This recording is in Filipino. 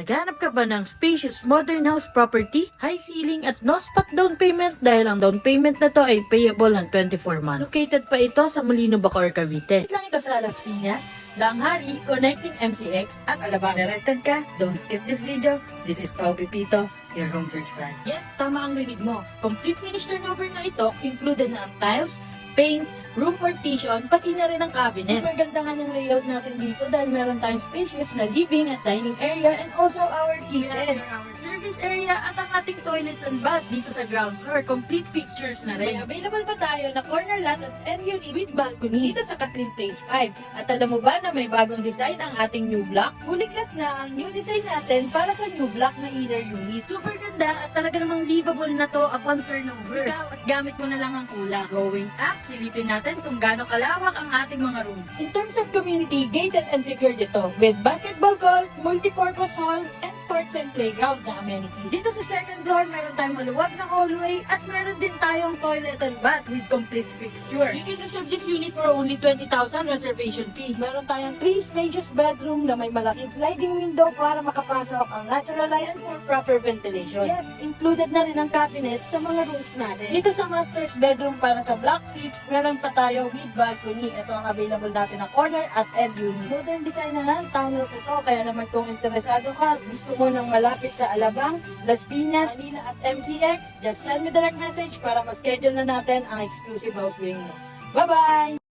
Naghanap ka ba ng spacious modern house property, high ceiling at no spot down payment dahil ang down payment na to ay payable ng 24 months? Located pa ito sa Molino, Bacoor, Cavite. Lang ito sa Las Piñas, Langhari, connecting MCX at Alabang. Interested ka? Don't skip this video. This is Pao Pipito, your home search brand. Yes, tama ang rinig mo. Complete finish turnover na ito, included na ang tiles, paint, room partition, pati na rin ang cabinet. Super ganda nga ng layout natin dito dahil meron tayong spacious na living at dining area and also our kitchen. Our service area at ang ating toilet and bath dito sa ground floor. Complete fixtures na rin. May available pa tayo na corner lot at end unit with balcony dito sa Kathleen Place 5. At alam mo ba na may bagong design ang ating new block? Fully glass na ang new design natin para sa new block na inner unit. Super ganda at talaga namang livable na to upon turnover. Ikaw at gamit mo na lang ang kulang. Going up, silipin natin kung gaano kalawak ang ating mga rooms. In terms of community, gated and secured ito with basketball court, multi-purpose hall, and courts and playground na amenities. Dito sa second floor, meron tayong maluwag na hallway at meron din tayong toilet and bath with complete fixture. You can reserve this unit for only 20,000 reservation fee. Meron tayong 3 spacious bedroom na may malaking sliding window para makapasok ang natural light and for proper ventilation. Yes, included na rin ang cabinet sa mga rooms natin. Dito sa master's bedroom para sa block 6, meron pa tayo with balcony. Ito ang available natin na corner at end unit. Modern design na nga, townhouse ito. Kaya naman kung interesado ka, gusto mo nang malapit sa Alabang, Las Piñas, Manila at MCX, just send me direct message para ma-schedule na natin ang exclusive house viewing mo. Bye-bye!